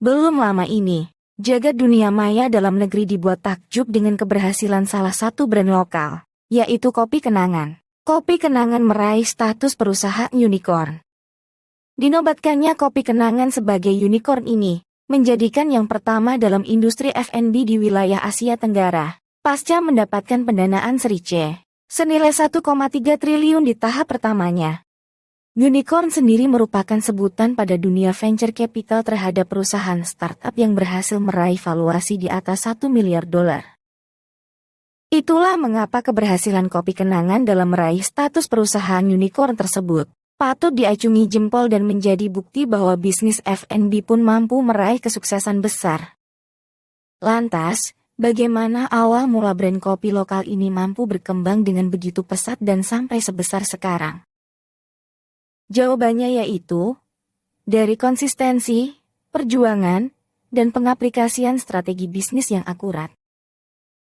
Belum lama ini, jagat dunia maya dalam negeri dibuat takjub dengan keberhasilan salah satu brand lokal, yaitu Kopi Kenangan. Kopi Kenangan meraih status perusahaan unicorn. Dinobatkannya Kopi Kenangan sebagai unicorn ini, menjadikan yang pertama dalam industri F&B di wilayah Asia Tenggara, pasca mendapatkan pendanaan Seri C, senilai 1,3 triliun di tahap pertamanya. Unicorn sendiri merupakan sebutan pada dunia venture capital terhadap perusahaan startup yang berhasil meraih valuasi di atas $1 miliar. Itulah mengapa keberhasilan Kopi Kenangan dalam meraih status perusahaan unicorn tersebut patut diacungi jempol dan menjadi bukti bahwa bisnis F&B pun mampu meraih kesuksesan besar. Lantas, bagaimana awal mula brand kopi lokal ini mampu berkembang dengan begitu pesat dan sampai sebesar sekarang? Jawabannya yaitu, dari konsistensi, perjuangan, dan pengaplikasian strategi bisnis yang akurat.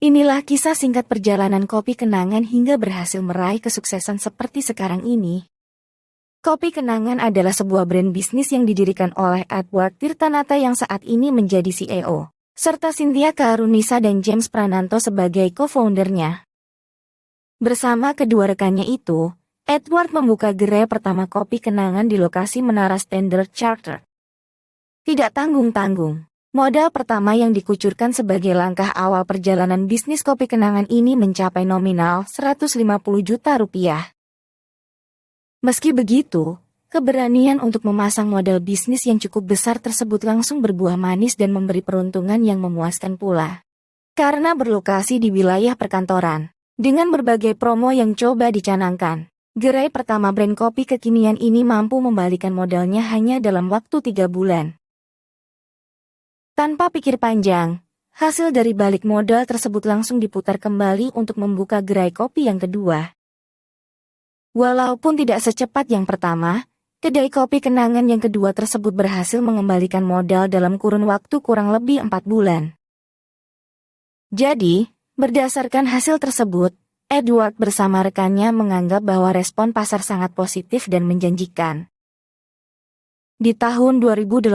Inilah kisah singkat perjalanan Kopi Kenangan hingga berhasil meraih kesuksesan seperti sekarang ini. Kopi Kenangan adalah sebuah brand bisnis yang didirikan oleh Edward Tirtanata yang saat ini menjadi CEO, serta Cynthia Karunisa dan James Prananto sebagai co-foundernya. Bersama kedua rekannya itu, Edward membuka gerai pertama Kopi Kenangan di lokasi Menara Standard Chartered. Tidak tanggung-tanggung, modal pertama yang dikucurkan sebagai langkah awal perjalanan bisnis Kopi Kenangan ini mencapai nominal Rp150 juta. Meski begitu, keberanian untuk memasang modal bisnis yang cukup besar tersebut langsung berbuah manis dan memberi peruntungan yang memuaskan pula. Karena berlokasi di wilayah perkantoran, dengan berbagai promo yang coba dicanangkan, gerai pertama brand kopi kekinian ini mampu membalikan modalnya hanya dalam waktu 3 bulan. Tanpa pikir panjang, hasil dari balik modal tersebut langsung diputar kembali untuk membuka gerai kopi yang kedua. Walaupun tidak secepat yang pertama, kedai Kopi Kenangan yang kedua tersebut berhasil mengembalikan modal dalam kurun waktu kurang lebih 4 bulan. Jadi, berdasarkan hasil tersebut, Edward bersama rekannya menganggap bahwa respon pasar sangat positif dan menjanjikan. Di tahun 2018,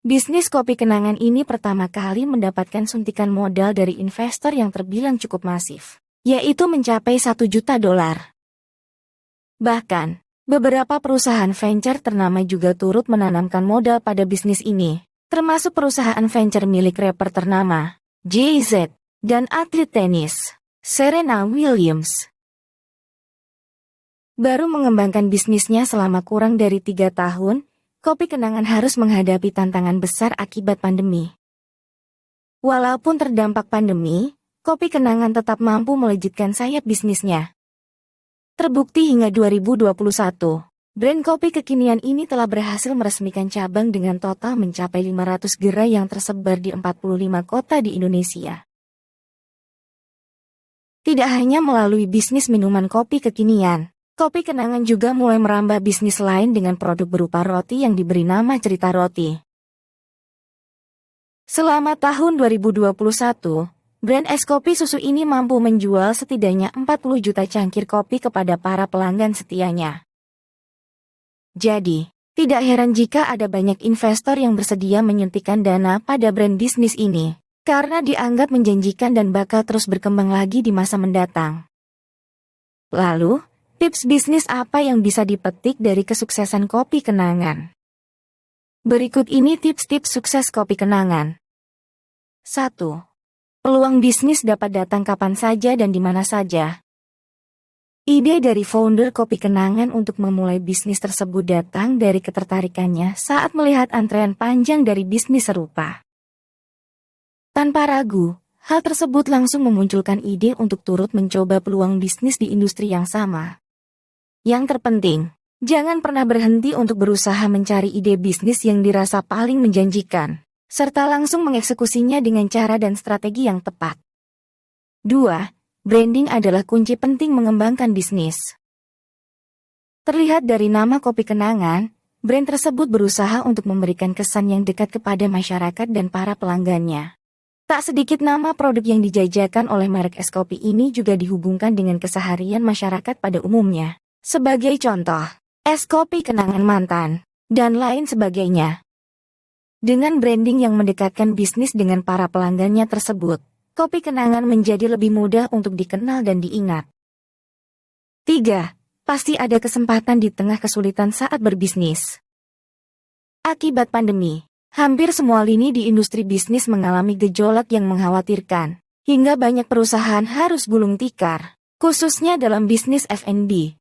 bisnis Kopi Kenangan ini pertama kali mendapatkan suntikan modal dari investor yang terbilang cukup masif, yaitu mencapai $1 juta. Bahkan, beberapa perusahaan venture ternama juga turut menanamkan modal pada bisnis ini, termasuk perusahaan venture milik rapper ternama, Jay-Z, dan atlet tenis, Serena Williams. Baru mengembangkan bisnisnya selama kurang dari 3 tahun, Kopi Kenangan harus menghadapi tantangan besar akibat pandemi. Walaupun terdampak pandemi, Kopi Kenangan tetap mampu melejitkan sayap bisnisnya. Terbukti hingga 2021, brand kopi kekinian ini telah berhasil meresmikan cabang dengan total mencapai 500 gerai yang tersebar di 45 kota di Indonesia. Tidak hanya melalui bisnis minuman kopi kekinian, Kopi Kenangan juga mulai merambah bisnis lain dengan produk berupa roti yang diberi nama Cerita Roti. Selama tahun 2021, brand es kopi susu ini mampu menjual setidaknya 40 juta cangkir kopi kepada para pelanggan setianya. Jadi, tidak heran jika ada banyak investor yang bersedia menyuntikkan dana pada brand bisnis ini, karena dianggap menjanjikan dan bakal terus berkembang lagi di masa mendatang. Lalu, tips bisnis apa yang bisa dipetik dari kesuksesan Kopi Kenangan? Berikut ini tips-tips sukses Kopi Kenangan. 1. Peluang bisnis dapat datang kapan saja dan di mana saja. Ide dari founder Kopi Kenangan untuk memulai bisnis tersebut datang dari ketertarikannya saat melihat antrean panjang dari bisnis serupa. Tanpa ragu, hal tersebut langsung memunculkan ide untuk turut mencoba peluang bisnis di industri yang sama. Yang terpenting, jangan pernah berhenti untuk berusaha mencari ide bisnis yang dirasa paling menjanjikan, serta langsung mengeksekusinya dengan cara dan strategi yang tepat. 2. Branding adalah kunci penting mengembangkan bisnis. Terlihat dari nama Kopi Kenangan, brand tersebut berusaha untuk memberikan kesan yang dekat kepada masyarakat dan para pelanggannya. Tak sedikit nama produk yang dijajakan oleh merek es kopi ini juga dihubungkan dengan keseharian masyarakat pada umumnya. Sebagai contoh, es kopi Kenangan Mantan, dan lain sebagainya. Dengan branding yang mendekatkan bisnis dengan para pelanggannya tersebut, Kopi Kenangan menjadi lebih mudah untuk dikenal dan diingat. 3. Pasti ada kesempatan di tengah kesulitan saat berbisnis. Akibat pandemi, hampir semua lini di industri bisnis mengalami gejolak yang mengkhawatirkan, hingga banyak perusahaan harus gulung tikar, khususnya dalam bisnis F&B.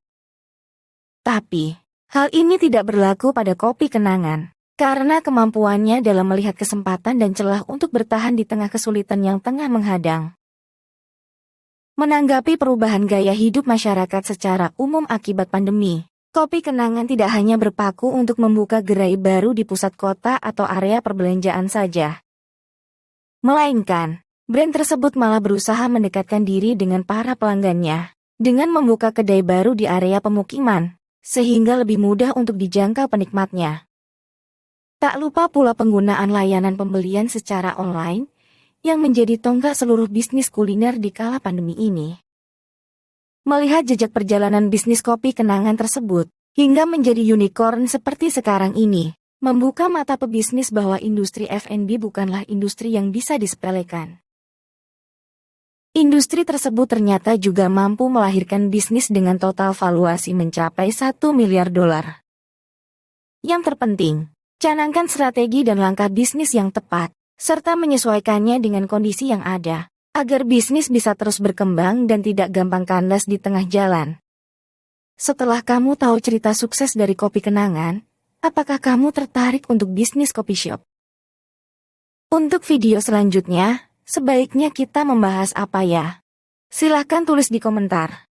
Tapi, hal ini tidak berlaku pada Kopi Kenangan, karena kemampuannya dalam melihat kesempatan dan celah untuk bertahan di tengah kesulitan yang tengah menghadang. Menanggapi perubahan gaya hidup masyarakat secara umum akibat pandemi, Kopi Kenangan tidak hanya berpaku untuk membuka gerai baru di pusat kota atau area perbelanjaan saja. Melainkan, brand tersebut malah berusaha mendekatkan diri dengan para pelanggannya, dengan membuka kedai baru di area pemukiman, sehingga lebih mudah untuk dijangkau penikmatnya. Tak lupa pula penggunaan layanan pembelian secara online, yang menjadi tonggak seluruh bisnis kuliner di kala pandemi ini. Melihat jejak perjalanan bisnis Kopi Kenangan tersebut, hingga menjadi unicorn seperti sekarang ini, membuka mata pebisnis bahwa industri F&B bukanlah industri yang bisa disepelekan. Industri tersebut ternyata juga mampu melahirkan bisnis dengan total valuasi mencapai 1 miliar dolar. Yang terpenting, canangkan strategi dan langkah bisnis yang tepat, serta menyesuaikannya dengan kondisi yang ada, agar bisnis bisa terus berkembang dan tidak gampang kandas di tengah jalan. Setelah kamu tahu cerita sukses dari Kopi Kenangan, apakah kamu tertarik untuk bisnis kopi shop? Untuk video selanjutnya, sebaiknya kita membahas apa ya? Silahkan tulis di komentar.